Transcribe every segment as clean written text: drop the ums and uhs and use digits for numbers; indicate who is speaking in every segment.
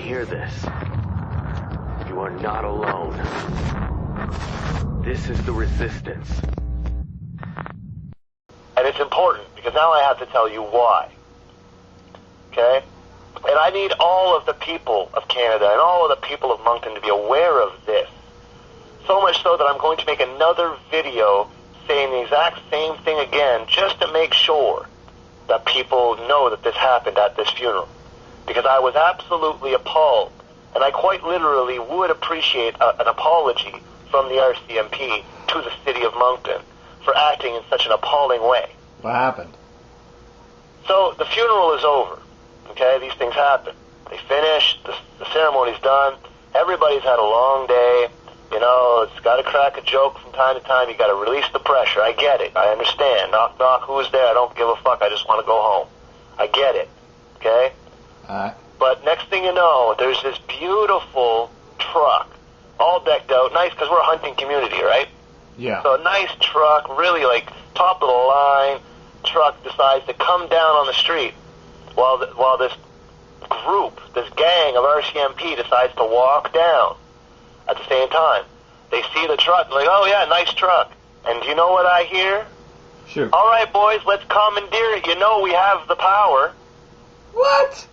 Speaker 1: hear this, you are not alone. This is the resistance.
Speaker 2: And it's important, because now I have to tell you why. Okay? And I need all of the people of Canada and all of the people of Moncton to be aware of this. So much so that I'm going to make another video saying the exact same thing again, just to make sure that people know that this happened at this funeral. Because I was absolutely appalled, and I quite literally would appreciate an apology from the RCMP to the city of Moncton for acting in such an appalling way.
Speaker 3: What happened?
Speaker 2: So the funeral is over. Okay, these things happen. They finish, the ceremony's done, everybody's had a long day, you know, it's got to crack a joke from time to time, you got to release the pressure, I get it, I understand, knock knock, who's there, I don't give a fuck, I just want to go home. I get it, okay? But next thing you know, there's this beautiful truck, all decked out, nice, because we're a hunting community, right?
Speaker 3: Yeah.
Speaker 2: So a nice truck, really like top of the line truck decides to come down on the street while this group, this gang of RCMP decides to walk down at the same time. They see the truck, like, oh yeah, nice truck. And do you know what I hear?
Speaker 3: Shoot.
Speaker 2: All right, boys, let's commandeer it. You know we have the power.
Speaker 3: What?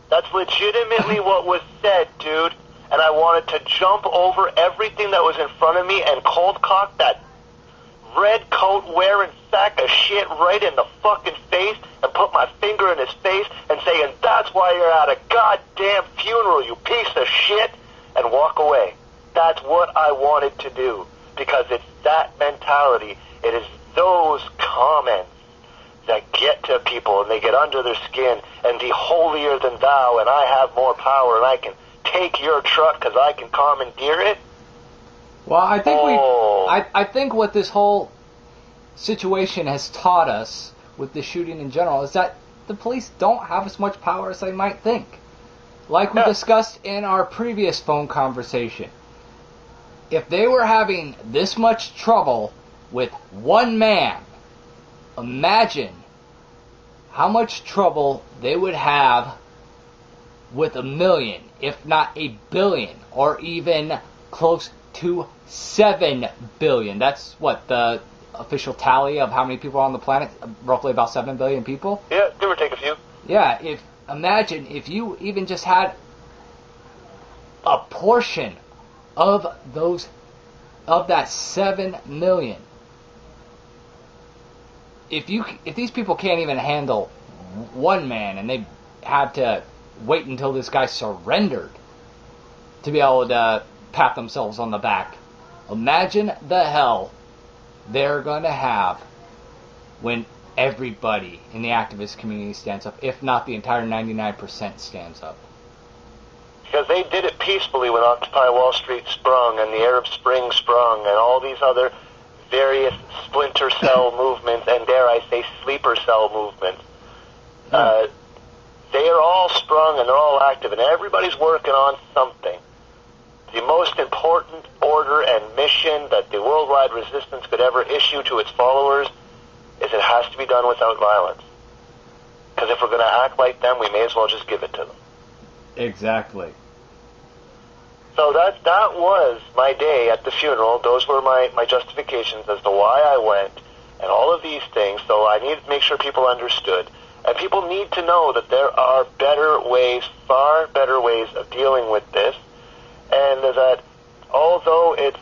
Speaker 2: That's legitimately what was said, dude. And I wanted to jump over everything that was in front of me and cold cock that red coat wearing sack of shit right in the fucking face and put my finger in his face and saying, that's why you're at a goddamn funeral, you piece of shit, and walk away. That's what I wanted to do, because it's that mentality. It is those comments that get to people and they get under their skin, and the holier than thou, and I have more power and I can take your truck because I can commandeer it.
Speaker 3: Well, I think I think what this whole situation has taught us with the shooting in general is that the police don't have as much power as they might think. Like we discussed in our previous phone conversation, if they were having this much trouble with one man, imagine how much trouble they would have with 1 million, if not 1 billion, or even close to 7 billion. That's what the official tally of how many people are on the planet, roughly about 7 billion people.
Speaker 2: Yeah, give or take a few.
Speaker 3: Yeah, imagine if you even just had a portion of that 7 million. If these people can't even handle one man, and they had to wait until this guy surrendered to be able to pat themselves on the back, imagine the hell they're going to have when everybody in the activist community stands up, if not the entire 99% stands up.
Speaker 2: Because they did it peacefully when Occupy Wall Street sprung and the Arab Spring sprung and all these other various splinter cell movements and, dare I say, sleeper cell movements. They are all sprung and they're all active and everybody's working on something. The most important order and mission that the worldwide resistance could ever issue to its followers is it has to be done without violence. Because if we're going to act like them, we may as well just give it to them.
Speaker 3: Exactly.
Speaker 2: So that was my day at the funeral. Those were my justifications as to why I went and all of these things. So I needed to make sure people understood. And people need to know that there are better ways, far better ways of dealing with this. And that although it's,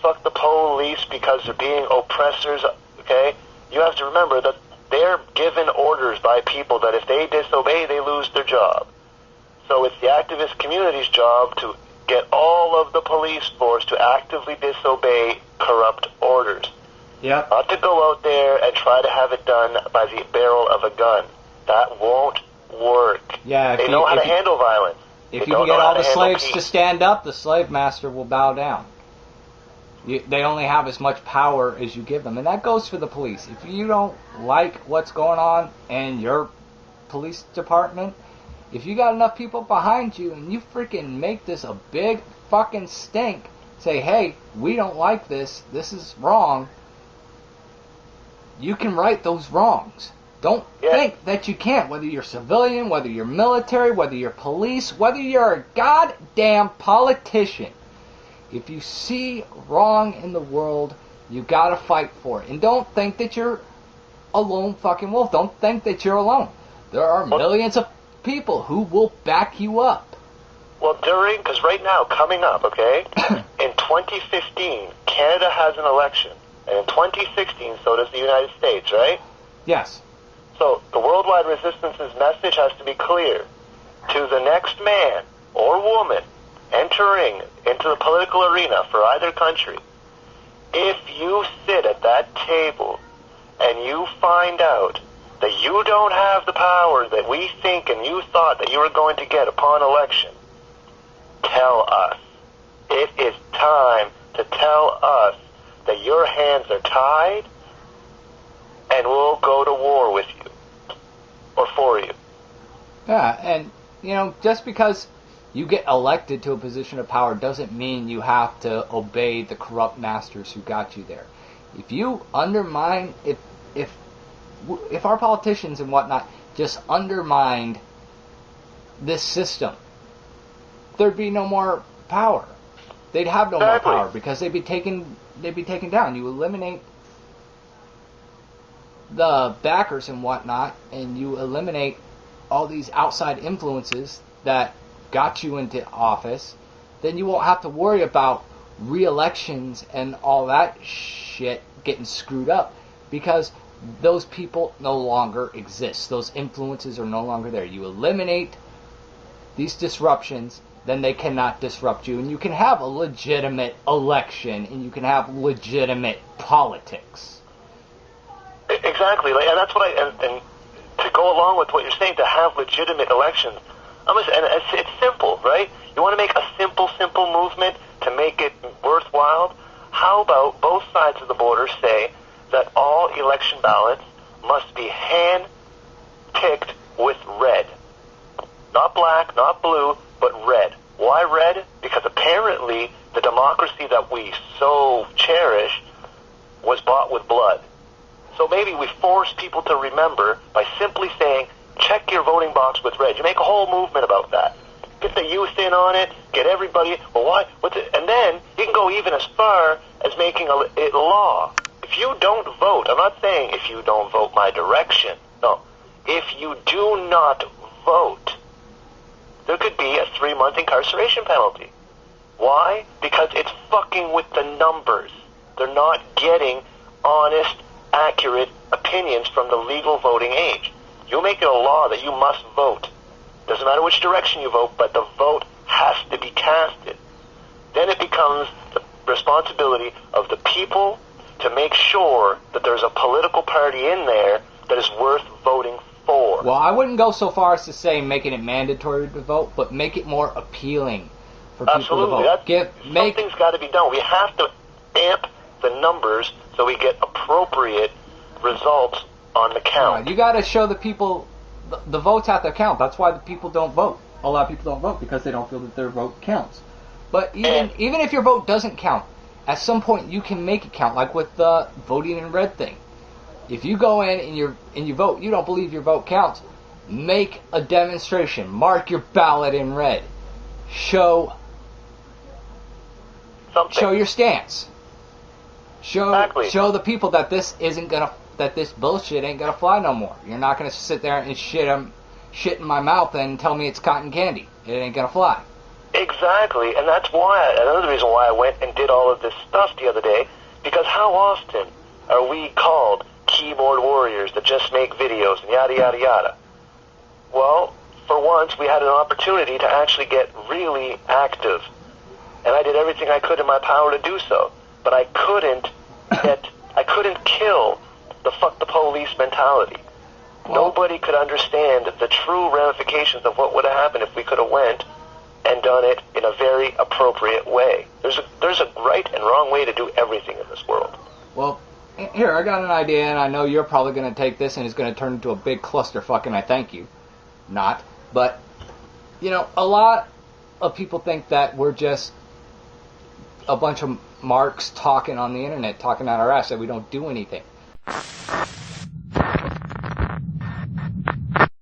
Speaker 2: fuck the police because they're being oppressors, okay, you have to remember that they're given orders by people that if they disobey, they lose their job. So it's the activist community's job to get all of the police force to actively disobey corrupt orders.
Speaker 3: Yeah.
Speaker 2: Not to go out there and try to have it done by the barrel of a gun. That won't work.
Speaker 3: Yeah,
Speaker 2: they know how to handle violence.
Speaker 3: If you can get all the slaves to stand up, the slave master will bow down. They only have as much power as you give them. And that goes for the police. If you don't like what's going on in your police department, if you got enough people behind you and you freaking make this a big fucking stink, say, hey, we don't like this is wrong, you can right those wrongs. Don't
Speaker 2: Yeah.
Speaker 3: think that you can't, whether you're civilian, whether you're military, whether you're police, whether you're a goddamn politician. If you see wrong in the world, you gotta fight for it. And don't think that you're a lone fucking wolf. Don't think that you're alone. There are millions of people who will back you up.
Speaker 2: Well, because right now, coming up, okay, in 2015, Canada has an election. And in 2016, so does the United States, right?
Speaker 3: Yes.
Speaker 2: So the Worldwide Resistance's message has to be clear. To the next man or woman entering into the political arena for either country, if you sit at that table and you find out that you don't have the power that we think and you thought that you were going to get upon election, tell us. It is time to tell us that your hands are tied and we'll go to war with you or for you.
Speaker 3: Yeah, and, just because you get elected to a position of power doesn't mean you have to obey the corrupt masters who got you there. If you undermine, if our politicians and whatnot just undermined this system, there'd be no more power. They'd have no more power because they'd be taken down. You eliminate the backers and whatnot, and you eliminate all these outside influences that got you into office, then you won't have to worry about re-elections and all that shit getting screwed up because those people no longer exist. Those influences are no longer there. You eliminate these disruptions, then they cannot disrupt you, and you can have a legitimate election, and you can have legitimate politics.
Speaker 2: Exactly, and that's what and to go along with what you're saying, to have legitimate elections, and it's simple, right? You want to make a simple movement to make it worthwhile? How about both sides of the border say that all election ballots must be hand-picked with red? Not black, not blue, but red. Why red? Because apparently the democracy that we so cherish was bought with blood. So maybe we force people to remember by simply saying, check your voting box with red. You make a whole movement about that. Get the youth in on it, get everybody, well, why? What's it? And then you can go even as far as making it law. If you don't vote, I'm not saying if you don't vote my direction. No. If you do not vote, there could be a 3-month incarceration penalty. Why? Because it's fucking with the numbers. They're not getting honest, accurate opinions from the legal voting age. You make it a law that you must vote. Doesn't matter which direction you vote, but the vote has to be casted. Then it becomes the responsibility of the people to make sure that there's a political party in there that is worth voting for.
Speaker 3: Well, I wouldn't go so far as to say making it mandatory to vote, but make it more appealing for people to vote.
Speaker 2: Something's got to be done. We have to amp the numbers so we get appropriate results on the count.
Speaker 3: You got to show the people the votes have to count. That's why the people don't vote. A lot of people don't vote because they don't feel that their vote counts. But even if your vote doesn't count, at some point you can make it count, like with the voting in red thing. If you go in and you vote, you don't believe your vote counts, make a demonstration. Mark your ballot in red. Show your stance. Show the people that this bullshit ain't gonna fly no more. You're not gonna sit there and shit in my mouth and tell me it's cotton candy. It ain't gonna fly.
Speaker 2: Exactly, and that's why, another reason why I went and did all of this stuff the other day, because how often are we called keyboard warriors that just make videos and yada yada yada? Well, for once we had an opportunity to actually get really active, and I did everything I could in my power to do so, but I couldn't kill the fuck the police mentality. Nobody could understand the true ramifications of what would have happened if we could have went and done it in a very appropriate way. There's a right and wrong way to do everything in this world.
Speaker 3: Well, here, I got an idea, and I know you're probably going to take this and it's going to turn into a big clusterfuck, and I thank you. Not. But, a lot of people think that we're just a bunch of marks talking on the internet, talking out our ass, that we don't do anything.